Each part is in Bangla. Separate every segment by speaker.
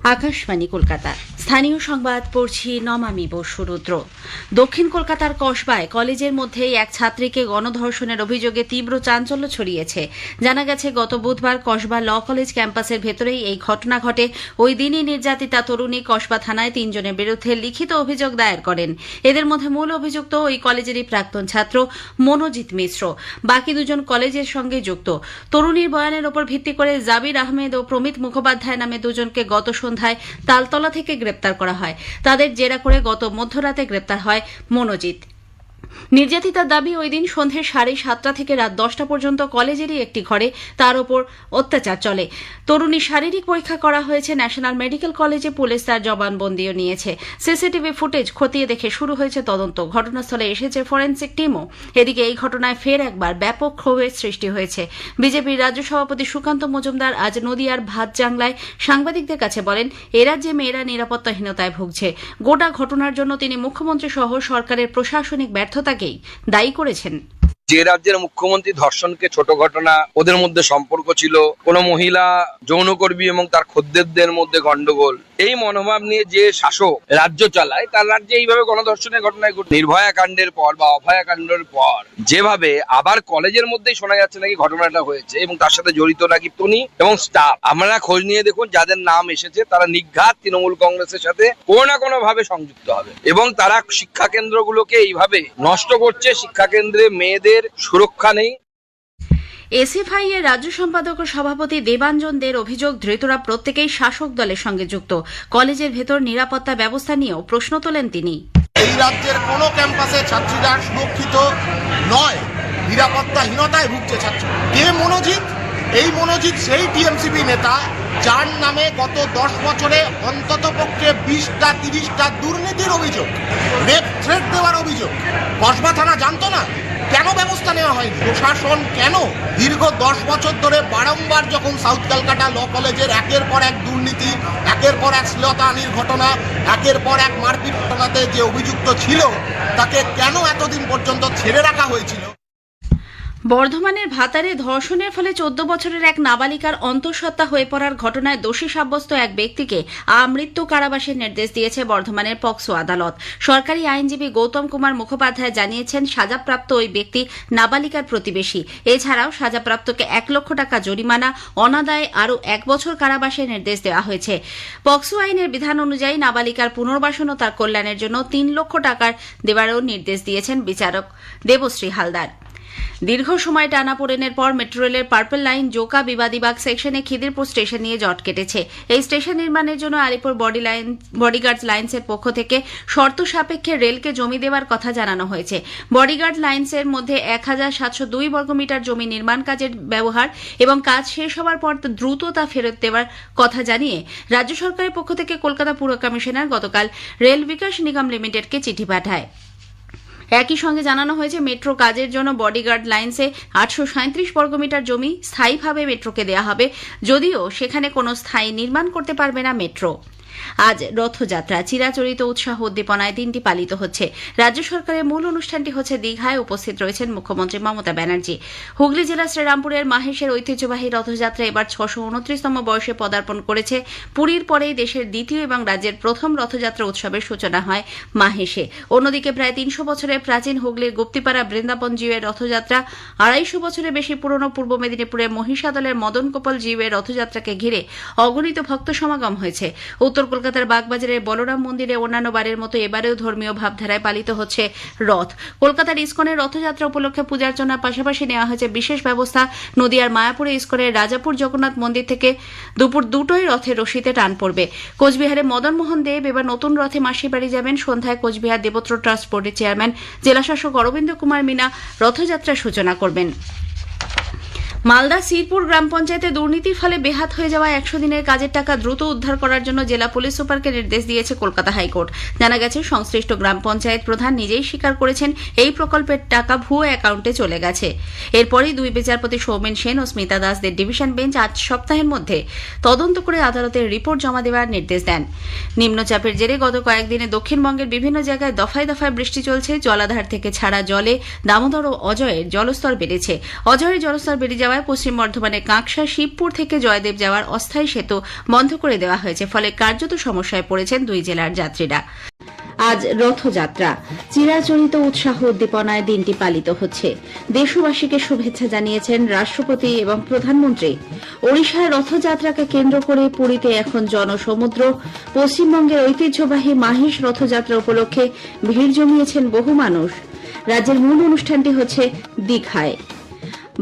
Speaker 1: আকাশবাণী কলকাতা স্থানীয় সংবাদ পড়ছি নমামি বসু রুদ্র। দক্ষিণ কলকাতার কসবায় কলেজের মধ্যেই এক ছাত্রীকে গণধর্ষণের অভিযোগে তীব্র চাঞ্চল্য ছড়িয়েছে। জানা গেছে গত বুধবার কসবা ল কলেজ ক্যাম্পাসের ভেতরেই এই ঘটনা ঘটে। ওই দিনই নির্যাতিতা তরুণী কসবা থানায় 3 জনের বিরুদ্ধে লিখিত অভিযোগ দায়ের করেন। এদের মধ্যে মূল অভিযুক্ত ওই কলেজেরই প্রাক্তন ছাত্র মনোজিৎ মিশ্র। বাকি 2 জন কলেজের সঙ্গে যুক্ত। তরুণীর বয়ানের ওপর ভিত্তি করে জাবির আহমেদ ও প্রমিত মুখোপাধ্যায় নামে 2 জনকে গত সন্ধ্যায় তালতলা থেকে গ্রেপ্তার করা হয়। তাদের জেরা করে গত মধ্যরাতে গ্রেপ্তার হয় মনোজিৎ। নির্যাতিতার দাবি, ওই দিন সন্ধ্যে 7:30 থেকে রাত 10টা পর্যন্ত কলেজেরই একটি ঘরে তার ওপর অত্যাচার চলে। তরুণীর শারীরিক পরীক্ষা করা হয়েছে ন্যাশনাল মেডিকেল কলেজে। পুলিশ তার জবানবন্দিও নিয়েছে। সিসিটিভি ফুটেজ খতিয়ে দেখে শুরু হয়েছে তদন্ত। ঘটনাস্থলে এসেছে ফরেন্সিক টিমও। এদিকে এই ঘটনায় ফের একবার ব্যাপক ক্ষোভের সৃষ্টি হয়েছে। বিজেপির রাজ্য সভাপতি সুকান্ত মজুমদার আজ নদিয়ার ভাতজাংলায় সাংবাদিকদের কাছে বলেন, এ রাজ্যে মেয়েরা নিরাপত্তাহীনতায় ভুগছে। গোটা ঘটনার জন্য তিনি মুখ্যমন্ত্রী সহ সরকারের প্রশাসনিক ব্যর্থতাকেই দায়ী করেছেন।
Speaker 2: যে রাজ্যের মুখ্যমন্ত্রী ধর্ষণকে ছোট ঘটনা, ওদের মধ্যে সম্পর্ক ছিল, কোন মহিলা যৌনকর্মী এবং তার খদ্দেরদের মধ্যে গন্ডগোল, এই মনোভাব নিয়ে যে শাসক রাজ্য চালায়, তার রাজ্যে এইভাবে গণধর্ষণের ঘটনায় নির্ভয়া কাণ্ডের পর বা অভয়া কাণ্ডের পর যেভাবে আবার কলেজের মধ্যেই শোনা যাচ্ছে নাকি ঘটনাটা হয়েছে এবং তার সাথে জড়িত নাকি টনি এবং স্টাফ। আপনারা খোঁজ নিয়ে দেখুন, যাদের নাম এসেছে তারা নিঘাত তৃণমূল কংগ্রেসের সাথে কোনো না কোনো ভাবে সংযুক্ত হবে এবং তারা শিক্ষা কেন্দ্রগুলোকে এইভাবে নষ্ট করছে। শিক্ষা কেন্দ্রে মেয়েদের সুরক্ষা নেই।
Speaker 1: এসএফআই এর রাজ্য সম্পাদক ও সভাপতি দেবাঞ্জন দের অভিযোগ, ধৃতরা প্রত্যেকেই শাসক দলের সঙ্গে যুক্ত। কলেজের ভেতর নিরাপত্তা ব্যবস্থা নিয়েও প্রশ্ন তোলেন তিনি।
Speaker 3: এই রাজ্যের কোনো ক্যাম্পাসে ছাত্রীরা সুরক্ষিত নয়, নিরাপত্তাহীনতায় ভুগছে ছাত্র। কে মনোজিৎ? এই মনোজিৎ সেই টিএমসিপি নেতা যার নামে গত 10 বছরে অন্তত পক্ষে 20টা 30টা দুর্নীতির অভিযোগ, রেপ থ্রেট দেওয়ার অভিযোগ। কসবা থানা জানতো না? কেন ব্যবস্থা নেওয়া হয়নি? প্রশাসন কেন দীর্ঘ 10 বছর ধরে বারংবার যখন সাউথ ক্যালকাটা ল কলেজের একের পর এক দুর্নীতি, একের পর এক শ্লীলতাহানির ঘটনা, একের পর এক মারপিট ঘটনাতে যে অভিযুক্ত ছিল, তাকে কেন এতদিন পর্যন্ত ছেড়ে রাখা হয়েছিল?
Speaker 1: বর্ধমানের ভাতারে ধর্ষণের ফলে 14 বছরের এক নাবালিকার অন্তঃসত্ত্বা হয়ে পড়ার ঘটনায় দোষী সাব্যস্ত এক ব্যক্তিকে আমৃত্যু কারাবাসের নির্দেশ দিয়েছে বর্ধমানের পক্সো আদালত। সরকারি আইনজীবী গৌতম কুমার মুখোপাধ্যায় জানিয়েছেন, সাজাপ্রাপ্ত ওই ব্যক্তি নাবালিকার প্রতিবেশী। এছাড়াও সাজাপ্রাপ্তকে 1 লক্ষ টাকা জরিমানা, অনাদায়ে আরও 1 বছর কারাবাসের নির্দেশ দেওয়া হয়েছে। পক্সো আইনের বিধান অনুযায়ী নাবালিকার পুনর্বাসন ও তার কল্যাণের জন্য 3 লক্ষ টাকা দেওয়ারও নির্দেশ দিয়েছেন বিচারক দেবশ্রী হালদার। দীর্ঘ সময় টানাপোড়েনের পর মেট্রো রেলের পার্পল লাইন জোকা বিবাদীবাগ সেকশনে খিদিরপুর স্টেশন নিয়ে জট কেটেছে। এই স্টেশন নির্মাণের জন্য আলিপুর বডিগার্ডস লাইন্সের পক্ষ থেকে শর্ত সাপেক্ষে রেলকে জমি দেওয়ার কথা জানানো হয়েছে। বডিগার্ড লাইন্সের মধ্যে 1702 বর্গমিটার জমি নির্মাণ কাজের ব্যবহার এবং কাজ শেষ হওয়ার পর দ্রুত তা ফেরত দেওয়ার কথা জানিয়ে রাজ্য সরকারের পক্ষ থেকে কলকাতা পুর কমিশনার গতকাল রেল বিকাশ নিগম লিমিটেডকে চিঠি পাঠায়। একই সঙ্গে জানানো হয়েছে, মেট্রো কাজের জন্য বডিগার্ড লাইন্সে 837 বর্গমিটার জমি স্থায়ীভাবে মেট্রোকে দেওয়া হবে, যদিও সেখানে কোনো স্থায়ী নির্মাণ করতে পারবে না মেট্রো। আজ রথযাত্রা। চিরাচরিত উৎসাহ উদ্দীপনায় দিনটি পালিত হচ্ছে। রাজ্য সরকারের মূল অনুষ্ঠানটি হচ্ছে দীঘায়। উপস্থিত রয়েছেন মুখ্যমন্ত্রী মমতা ব্যানার্জি। হুগলি জেলার শ্রীরামপুরের মাহেশের ঐতিহ্যবাহী রথযাত্রা এবার 629তম বর্ষে পদার্পণ করেছে। পুরীর পরেই দেশের দ্বিতীয় এবং রাজ্যের প্রথম রথযাত্রা উৎসবের সূচনা হয় মাহেশে। অন্যদিকে প্রায় 300 বছরের প্রাচীন হুগলির গুপ্তিপাড়া বৃন্দাবন জিউয়ের রথযাত্রা, 250 বছরের বেশি পুরনো পূর্ব মেদিনীপুরের মহিষাদলের মদন গোপাল জিউয়ের রথযাত্রাকে ঘিরে অগণিত ভক্ত সমাগম হয়েছে। উত্তর কলকাতার বাগবাজারের বলরাম মন্দিরে অন্যান্য বারের মতো এবারেও ধর্মীয় ভাবধারায় পালিত হচ্ছে রথ। কলকাতার ইস্কনের রথযাত্রা উপলক্ষে পূজার্চনার পাশাপাশি নেওয়া হয়েছে বিশেষ ব্যবস্থা। নদিয়ার মায়াপুরে ইস্কনের রাজাপুর জগন্নাথ মন্দির থেকে দুপুর 2টোয় রথের রশিতে টান পড়বে। কোচবিহারে মদনমোহন দেব এবার নতুন রথে মাসির বাড়ি যাবেন। সন্ধ্যায় কোচবিহার দেবত্র ট্রাস্ট বোর্ডের চেয়ারম্যান জেলাশাসক অরবিন্দ কুমার মিনা রথযাত্রার সূচনা করবেন। মালদা সিরপুর গ্রাম পঞ্চায়েতে দুর্নীতির ফলে বেহাত হয়ে যাওয়া 100 দিনের কাজের টাকা দ্রুত উদ্ধার করার জন্য জেলা পুলিশ সুপারকে নির্দেশ দিয়েছে কলকাতা হাইকোর্ট। জানা গেছে, সংশ্লিষ্ট গ্রাম পঞ্চায়েত প্রধান নিজেই স্বীকার করেছেন এই প্রকল্পের টাকা ভুয়ো অ্যাকাউন্টে চলে গেছে। এরপরই 2 বিচারপতি সৌমেন সেন ও স্মিতা দাসদের ডিভিশন বেঞ্চ 8 সপ্তাহের মধ্যে তদন্ত করে আদালতের রিপোর্ট জমা দেওয়ার নির্দেশ দেন। নিম্নচাপের জেরে গত কয়েকদিনে দক্ষিণবঙ্গের বিভিন্ন জায়গায় দফায় দফায় বৃষ্টি চলছে। জলাধার থেকে ছাড়া জলে দামোদর ও অজয়ের জলস্তর বেড়েছে। অজয়ের জলস্তর বেড়ে যাওয়া যাওয়ায় পশ্চিম বর্ধমানের কাঁকসা শিবপুর থেকে জয়দেব যাওয়ার অস্থায়ী সেতু বন্ধ করে দেওয়া হয়েছে, ফলে কার্যত সমস্যায় পড়েছেন দুই জেলার যাত্রীরা। আজ রথযাত্রা, চিরাচরিত উৎসাহ উদ্দীপনায় দিনটি পালিত হচ্ছে। দেশবাসীকে শুভেচ্ছা জানিয়েছেন রাষ্ট্রপতি এবং প্রধানমন্ত্রী। ওড়িশার রথযাত্রাকে কেন্দ্র করে পুরীতে এখন জনসমুদ্র। পশ্চিমবঙ্গের ঐতিহ্যবাহী মাহেশ রথযাত্রা উপলক্ষে ভিড় জমিয়েছেন বহু মানুষ। রাজ্যের মূল অনুষ্ঠানটি হচ্ছে দীঘায়।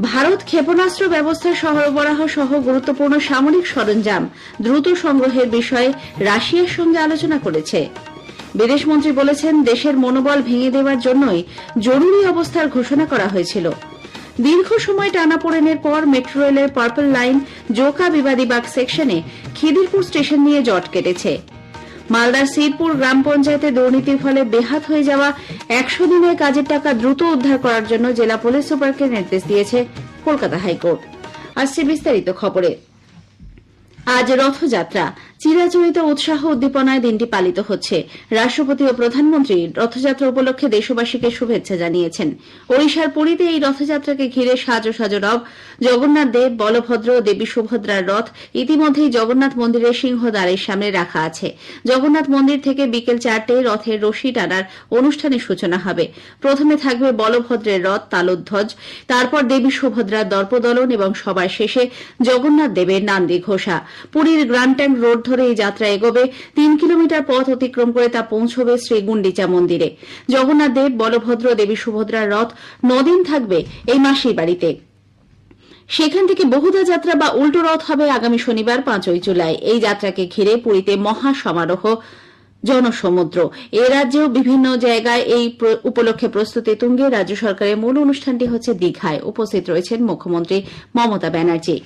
Speaker 1: ভারত ক্ষেপণাস্ত্র ব্যবস্থার সরবরাহ সহ গুরুত্বপূর্ণ সামরিক সরঞ্জাম দ্রুত সংগ্রহের বিষয়ে রাশিয়ার সঙ্গে আলোচনা করেছে। বিদেশমন্ত্রী বলেছেন, দেশের মনোবল ভেঙে দেওয়ার জন্যই জরুরি অবস্থার ঘোষণা করা হয়েছিল। দীর্ঘ সময় টানাপোড়েনের পর মেট্রো রেলের পার্পল লাইন জোকা বিবাদীবাগ সেকশনে খিদিরপুর স্টেশন নিয়ে জট কেটেছে। মালদার সিরপুর গ্রাম পঞ্চায়েতে দুর্নীতির ফলে বেহাত হয়ে যাওয়া 100 দিনের কাজের টাকা দ্রুত উদ্ধার করার জন্য জেলা পুলিশ সুপারকে নির্দেশ দিয়েছে কলকাতা হাইকোর্ট। আসছে বিস্তারিত খবরে। আজ রথযাত্রা, চিরাচরিত উৎসাহ উদ্দীপনায় দিনটি পালিত হচ্ছে। রাষ্ট্রপতি ও প্রধানমন্ত্রী রথযাত্রা উপলক্ষে দেশবাসীকে শুভেচ্ছা জানিয়েছেন। ওড়িশার পুরীতে এই রথযাত্রাকে ঘিরে সাজো সাজো রব। জগন্নাথ দেব, বলভদ্র ও দেবী সুভদ্রার রথ ইতিমধ্যেই জগন্নাথ মন্দিরের সিংহদ্বারের সামনে রাখা আছে। জগন্নাথ মন্দির থেকে বিকেল 4টায় রথের রশি টানার অনুষ্ঠানের সূচনা হবে। প্রথমে থাকবে বলভদ্রের রথ তালোধ্বজ, তারপর দেবী সুভদ্রার দর্পদলন এবং সবার শেষে জগন্নাথ দেবের নান্দি ঘোষা। পুরীর গ্র্যান্ড ট্যাঙ্ক রোড ধরে এই যাত্রা এগোবে। 3 কিলোমিটার পথ অতিক্রম করে তা পৌঁছবে শ্রী গুন্ডিচা মন্দিরে। জগন্নাথ দেব, বলভদ্র, দেবী সুভদ্রার রথ 9 দিন থাকবে এই মাসির বাড়িতে। সেখান থেকে বহুদা যাত্রা বা উল্টো রথ হবে আগামী শনিবার 5ই জুলাই। এই যাত্রাকে ঘিরে পুরীতে মহা সমারোহ, জনসমুদ্র। এ রাজ্যেও বিভিন্ন জায়গায় এই উপলক্ষে প্রস্তুতি তুঙ্গে। রাজ্য সরকারের মূল অনুষ্ঠানটি হচ্ছে দীঘায়। উপস্থিত রয়েছেন মুখ্যমন্ত্রী মমতা ব্যানার্জি।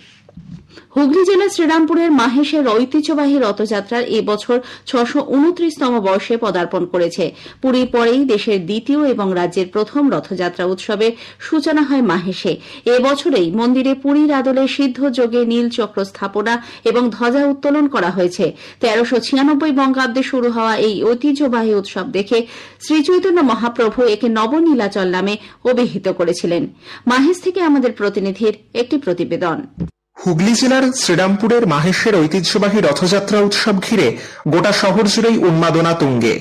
Speaker 1: হুগলি জেলার শ্রীরামপুরের মাহেশের ঐতিহ্যবাহী রথযাত্রার এবছর 629তম বর্ষে পদার্পণ করেছে। পুরীর পরেই দেশের দ্বিতীয় এবং রাজ্যের প্রথম রথযাত্রা উৎসবের সূচনা হয় মাহেশে। এবছরেই মন্দিরে পুরীর আদলে সিদ্ধ যোগে নীল চক্র স্থাপনা এবং ধ্বজা উত্তোলন করা হয়েছে। 1396 বঙ্গাব্দে শুরু হওয়া এই ঐতিহ্যবাহী উৎসব দেখে শ্রীচৈতন্য মহাপ্রভু একে নবনীলাচল নামে অভিহিত করেছিলেন। মাহেশ থেকে আমাদের প্রতিনিধির একটি প্রতিবেদন।
Speaker 4: হুগলি জেলার শ্রীরামপুরের মাহেশের ঐতিহ্যবাহী রথযাত্রা উৎসব ঘিরে গোটা শহর জুড়েই উন্মাদনা তুঙ্গে।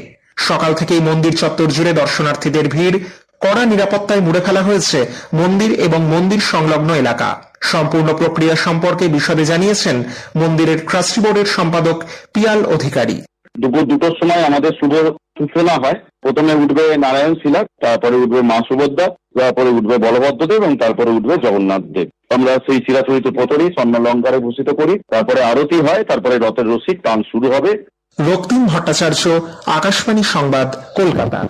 Speaker 4: সকাল থেকেই মন্দির চত্বর জুড়ে দর্শনার্থীদের ভিড়। কড়া নিরাপত্তায় মুড়ে ফেলা হয়েছে মন্দির এবং মন্দির সংলগ্ন এলাকা। সম্পূর্ণ প্রক্রিয়া সম্পর্কে বিশদে জানিয়েছেন মন্দিরের ট্রাস্টি বোর্ডের সম্পাদক পিয়াল অধিকারী।
Speaker 5: দুপুর 2টোর সময় আমাদের শুভ সূচনা হয়। প্রথমে উঠবে নারায়ণ শিলা, তারপরে উঠবে মা সুভদ্রা, তারপরে উঠবে বলভদ্র দেব এবং তারপরে উঠবে জগন্নাথ দেব। আমরা সেই চিরাচরিত পতরি স্বর্ণালঙ্কারে ভূষিত করি। তারপরে আরতি হয়, তারপরে রথের রশি টান শুরু হবে।
Speaker 4: রক্তিম ভট্টাচার্য, আকাশবাণী সংবাদ, কলকাতা।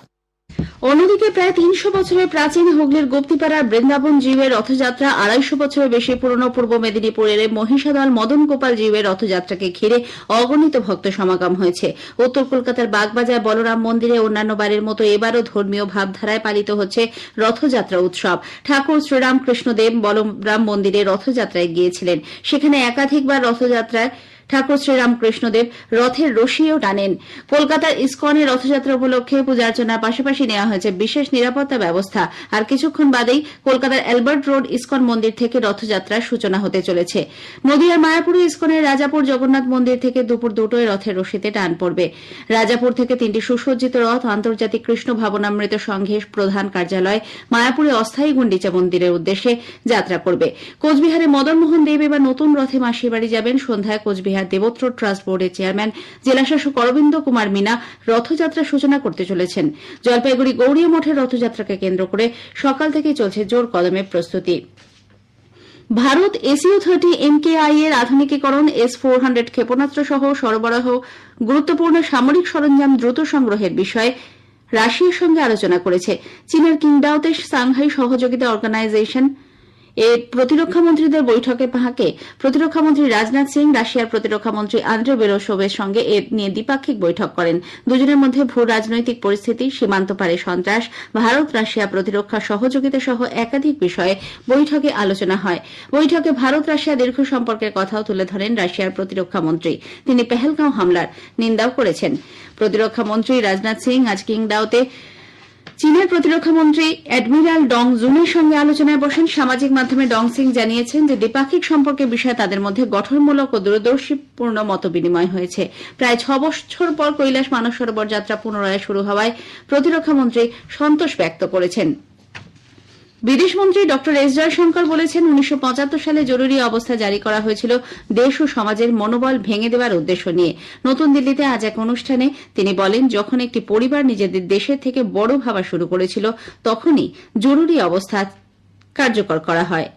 Speaker 1: অন্যদিকে প্রায় 300 বছরের প্রাচীন হুগলির গুপ্তিপাড়ার বৃন্দাবন জিউয়ের রথযাত্রা, 250 বছরের বেশি পুরনো পূর্ব মেদিনীপুরের মহিষাদল মদন গোপাল জিউয়ের রথযাত্রাকে ঘিরে অগণিত ভক্ত সমাগম হয়েছে। উত্তর কলকাতার বাগবাজার বলরাম মন্দিরে অন্যান্য বারের মতো এবারও ধর্মীয় ভাবধারায় পালিত হচ্ছে রথযাত্রা উৎসব। ঠাকুর শ্রীরামকৃষ্ণদেব বলরাম মন্দিরে রথযাত্রায় গিয়েছিলেন। সেখানে একাধিকবার রথযাত্রায় ঠাকুর শ্রীরামকৃষ্ণদেব রথের রশিও টানেন। কলকাতার ইসকনের রথযাত্রা উপলক্ষে পূজার্চনার পাশাপাশি নেওয়া হয়েছে বিশেষ নিরাপত্তা ব্যবস্থা। আর কিছুক্ষণ বাদেই কলকাতার অ্যালবার্ট রোড ইসকন মন্দির থেকে রথযাত্রার সূচনা হতে চলেছে। নদিয়ার মায়াপুরে ইসকনের রাজাপুর জগন্নাথ মন্দির থেকে দুপুর 2টোয় রথের রশিতে টান পড়বে। রাজাপুর থেকে 3টি সুসজ্জিত রথ আন্তর্জাতিক কৃষ্ণ ভাবনামৃত সংঘের প্রধান কার্যালয় মায়াপুরে অস্থায়ী গুন্ডিচা মন্দিরের উদ্দেশ্যে যাত্রা করবে। কোচবিহারে মদনমোহন দেব এবার নতুন রথে মাসির বাড়ি যাবেন। সন্ধ্যায় কোচবিহার দেবোত্র ট্রাস্ট বোর্ডের চেয়ারম্যান জেলাশাসক অরবিন্দ কুমার মিনা রথযাত্রা সূচনা করতে চলেছেন। জলপাইগুড়ি গৌড়ীয় মঠের রথযাত্রাকে কেন্দ্র করে সকাল থেকেই চলছে জোর কদমে প্রস্তুতি। ভারত SU-30 MKI এর আধুনিকীকরণ, S-400 ক্ষেপণাস্ত্র সহ সরবরাহ গুরুত্বপূর্ণ সামরিক সরঞ্জাম দ্রুত সংগ্রহের বিষয়ে রাশিয়ার সঙ্গে আলোচনা করেছে। চীনের কিংডাওতে সাংহাই সহযোগিতা অর্গানাইজেশন এর প্রতিরক্ষা মন্ত্রীদের বৈঠকের ফাঁকে প্রতিরক্ষামন্ত্রী রাজনাথ সিং রাশিয়ার প্রতিরক্ষামন্ত্রী আন্দ্রে বেলোসোভের সঙ্গে এ নিয়ে দ্বিপাক্ষিক বৈঠক করেন। দুজনের মধ্যে ভূ রাজনৈতিক পরিস্থিতি, সীমান্ত পারে সন্ত্রাস, ভারত রাশিয়া প্রতিরক্ষা সহযোগিতা সহ একাধিক বিষয়ে বৈঠকে আলোচনা হয়। বৈঠকে ভারত রাশিয়া দীর্ঘ সম্পর্কের কথাও তুলে ধরেন রাশিয়ার প্রতিরক্ষামন্ত্রী। তিনি পেহেলগাঁও হামলার নিন্দাও করেছেন। প্রতিরক্ষামন্ত্রী রাজনাথ সিং আজ কিংডাওতে চীনের প্রতিরক্ষা মন্ত্রী অ্যাডমিরাল ডং জুনের সঙ্গে আলোচনায় বসেন। সামাজিক মাধ্যমে ডং সিং জানিয়েছেন যে দ্বিপাক্ষিক সম্পর্কের বিষয়ে তাদের মধ্যে গঠনমূলক ও দূরদর্শীপূর্ণ মতবিনিময় হয়েছে। প্রায় 6 বছর পর কৈলাস মানস সরোবর যাত্রা পুনরায় শুরু হওয়ায় প্রতিরক্ষা মন্ত্রী সন্তোষ ব্যক্ত করেছেন। বিদেশমন্ত্রী ড এস জয়শঙ্কর বলেছেন 1975 সালে জরুরি অবস্থা জারি করা হয়েছিল দেশ ও সমাজের মনোবল ভেঙে দেওয়ার উদ্দেশ্য নিয়ে। নতুন দিল্লিতে আজ এক অনুষ্ঠানে তিনি বলেন, যখন একটি পরিবার নিজেদের দেশের থেকে বড় ভাবা শুরু করেছিল তখনই জরুরি অবস্থা কার্যকর করা হয়।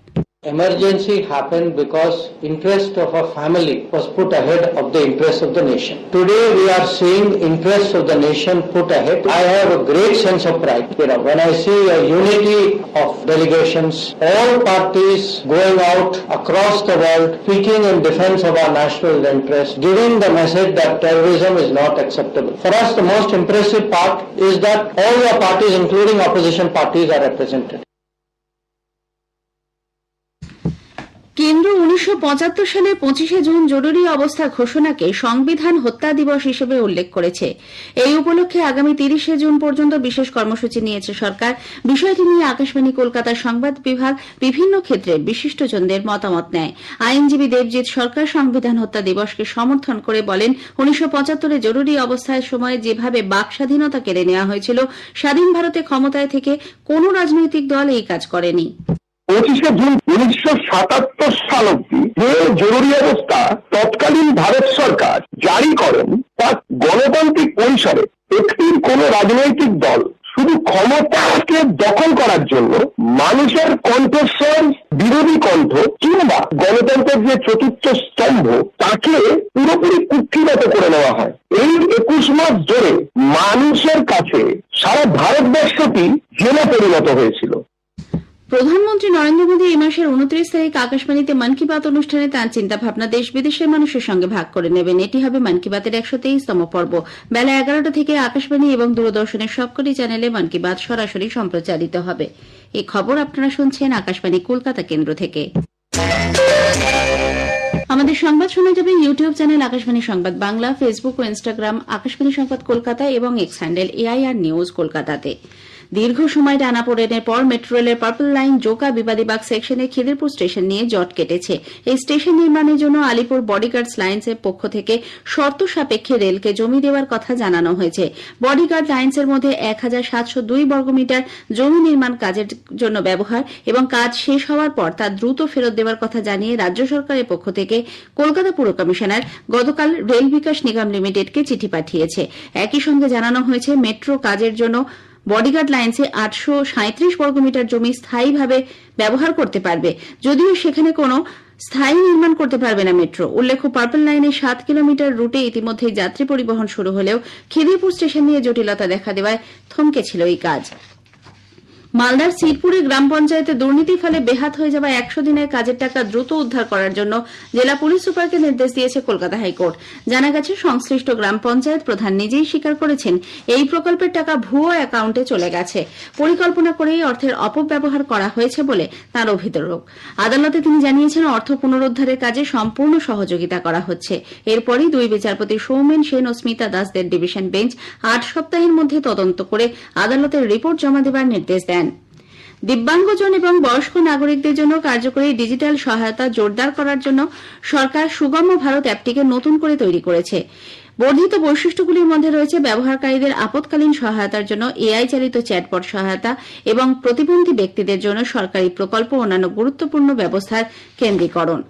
Speaker 6: Emergency happened because interest of a family was put ahead of the interest of the nation. Today we are seeing interest of the nation put ahead. I have a great sense of pride. When I see a unity of delegations, all parties going out across the world, speaking in defense of our national interest, giving the message that terrorism is not acceptable. For us, the most impressive part is that all the parties, including opposition parties, are represented.
Speaker 1: কেন্দ্র 1975 সালের 25শে জুন জরুরি অবস্থা ঘোষণাকে সংবিধান হত্যা দিবস হিসেবে উল্লেখ করেছে। এই উপলক্ষে আগামী 30শে জুন পর্যন্ত বিশেষ কর্মসূচি নিয়েছে সরকার। বিষয়টি নিয়ে আকাশবাণী কলকাতার সংবাদ বিভাগ বিভিন্ন ক্ষেত্রে বিশিষ্টজনদের মতামত নেয়। আইনজীবী দেবজিৎ সরকার সংবিধান হত্যা দিবসকে সমর্থন করে বলেন, 1975-এ জরুরি অবস্থার সময় যেভাবে বাক স্বাধীনতা কেড়ে নেওয়া হয়েছিল, স্বাধীন ভারতে ক্ষমতায় থেকে কোনো রাজনৈতিক দল এই কাজ করেনি।
Speaker 5: 25শে জুন 1977 সাল অব্দি যে জরুরি অবস্থা তৎকালীন ভারত সরকার জারি করেন তা গণতান্ত্রিক পরিসরে একটি কোন রাজনৈতিক দল শুধু ক্ষমতাকে দখল করার জন্য মানুষের কণ্ঠস্বর, বিরোধী কণ্ঠ কিংবা গণতন্ত্রের যে চতুর্থ স্তম্ভ তাকে পুরোপুরি কুক্ষিগত করে নেওয়া হয়। এই 21 মাস ধরে মানুষের কাছে সারা ভারতবর্ষটি জেলে পরিণত হয়েছিল।
Speaker 1: প্রধানমন্ত্রী নরেন্দ্র মোদী এই মাসের 29 তারিখ আকাশবাণীতে মন কি বাত অনুষ্ঠানে তাঁর চিন্তাভাবনা দেশ বিদেশের মানুষের সঙ্গে ভাগ করে নেবেন। এটি হবে মন কি বাতের 123তম পর্ব। বেলা 11টা থেকে আকাশবাণী এবং দূরদর্শনের সবকটি চ্যানেলে মন কি বাত সরাসরি সম্প্রচারিত হবে। এই খবর আপনারা শুনছেন আকাশবাণী কলকাতা কেন্দ্র থেকে। আমাদের সংবাদ শোনা যাবে ইউটিউব চ্যানেল আকাশবাণী সংবাদ বাংলা, ফেসবুক ও ইনস্টাগ্রাম আকাশবাণী সংবাদ কলকাতা এবং এক্স হ্যান্ডেল এআইআর নিউজ কলকাতাতে। দীর্ঘ সময় টানাপোড়েনের পর মেট্রো রেলের পার্পল লাইন জোকা বিবাদীবাগ সেকশনে খিদিরপুর স্টেশন নিয়ে জট কেটেছে। এই স্টেশন নির্মাণের জন্য আলিপুর বডিগার্ডস লাইন্সের পক্ষ থেকে শর্ত সাপেক্ষে রেলকে জমি দেওয়ার কথা জানানো হয়েছে। বডিগার্ড লাইন্সের মধ্যে 1702 বর্গমিটার জমি নির্মাণ কাজের জন্য ব্যবহার এবং কাজ শেষ হওয়ার পর তা দ্রুত ফেরত দেওয়ার কথা জানিয়ে রাজ্য সরকারের পক্ষ থেকে কলকাতা পুর কমিশনার গতকাল রেল বিকাশ নিগম লিমিটেডকে চিঠি পাঠিয়েছে। একই সঙ্গে জানানো হয়েছে মেট্রো কাজের জন্য বডিগার্ড লাইন্সে 837 বর্গমিটার জমি স্থায়ীভাবে ব্যবহার করতে পারবে, যদিও সেখানে কোনো স্থায়ী নির্মাণ করতে পারবে না মেট্রো। উল্লেখ্য, পার্পল লাইনে 7 কিলোমিটার রুটে ইতিমধ্যেই যাত্রী পরিবহন শুরু হলেও খিদিরপুর স্টেশন নিয়ে জটিলতা দেখা দেওয়ায় থমকে ছিল এই কাজ। মালদার সিরপুরে গ্রাম পঞ্চায়েতে দুর্নীতির ফলে বেহাত হয়ে যাওয়া 100 দিনের কাজের টাকা দ্রুত উদ্ধার করার জন্য জেলা পুলিশ সুপারকে নির্দেশ দিয়েছে কলকাতা হাইকোর্ট। জানা গেছে, সংশ্লিষ্ট গ্রাম পঞ্চায়েত প্রধান নিজেই স্বীকার করেছেন এই প্রকল্পের টাকা ভুয়ো অ্যাকাউন্টে চলে গেছে। পরিকল্পনা করেই অর্থের অপব্যবহার করা হয়েছে বলে তাঁর অভিযোগ। আদালতে তিনি জানিয়েছেন, অর্থ পুনরুদ্ধারের কাজে সম্পূর্ণ সহযোগিতা করা হচ্ছে। এরপরই 2 বিচারপতি সৌমেন সেন ও স্মিতা দাসদের ডিভিশন বেঞ্চ 8 সপ্তাহের মধ্যে তদন্ত করে আদালতের রিপোর্ট জমা দেওয়ার নির্দেশ দেন। দিব্যাঙ্গজন এবং বয়স্ক নাগরিকদের জন্য কার্যকরী ডিজিটাল সহায়তা জোরদার করার জন্য সরকার সুগম্য ভারত অ্যাপটিকে নতুন করে তৈরি করেছে। বর্ধিত বৈশিষ্ট্যগুলির মধ্যে রয়েছে ব্যবহারকারীদের আপৎকালীন সহায়তার জন্য এআই চালিত চ্যাটবট সহায়তা এবং প্রতিবন্ধী ব্যক্তিদের জন্য সরকারি প্রকল্প ও অন্যান্য গুরুত্বপূর্ণ ব্যবস্থার কেন্দ্রীকরণ।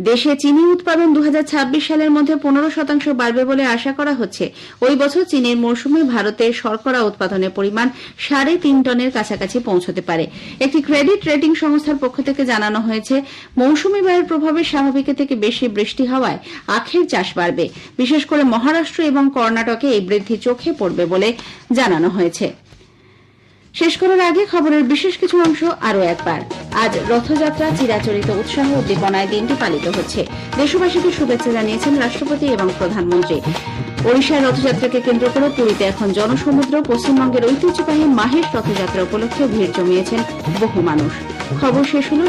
Speaker 1: দেশে চিনি উৎপাদন 2026 সালের মধ্যে 15% বাড়বে বলে আশা করা হচ্ছে। ওই বছর চিনির মৌসুমে ভারতের শর্করা উৎপাদনের পরিমাণ 3.5 টনের কাছাকাছি পৌঁছতে পারে। একটি ক্রেডিট রেটিং সংস্থার পক্ষ থেকে জানানো হয়েছে, মৌসুমী বায়ুর প্রভাবে স্বাভাবিকের থেকে বেশি বৃষ্টি হওয়ায় আখের চাষ বাড়বে। বিশেষ করে মহারাষ্ট্র এবং কর্ণাটকে এই বৃদ্ধি চোখে পড়বে বলে জানানো হয়েছে। শেষ করার আগে খবরের বিশেষ কিছু অংশ আরও একবার। আজ রথযাত্রা চিরাচরিত উৎসাহ উদ্দীপনায় দিনটি পালিত হচ্ছে। দেশবাসীকে শুভেচ্ছা জানিয়েছেন রাষ্ট্রপতি এবং প্রধানমন্ত্রী। ওড়িশার রথযাত্রাকে কেন্দ্র করে পুরীতে এখন জনসমুদ্র। পশ্চিমবঙ্গের ঐতিহ্যবাহী মাহেশ রথযাত্রা উপলক্ষে ভিড় জমিয়েছেন বহু মানুষ। খবর শেষ হল।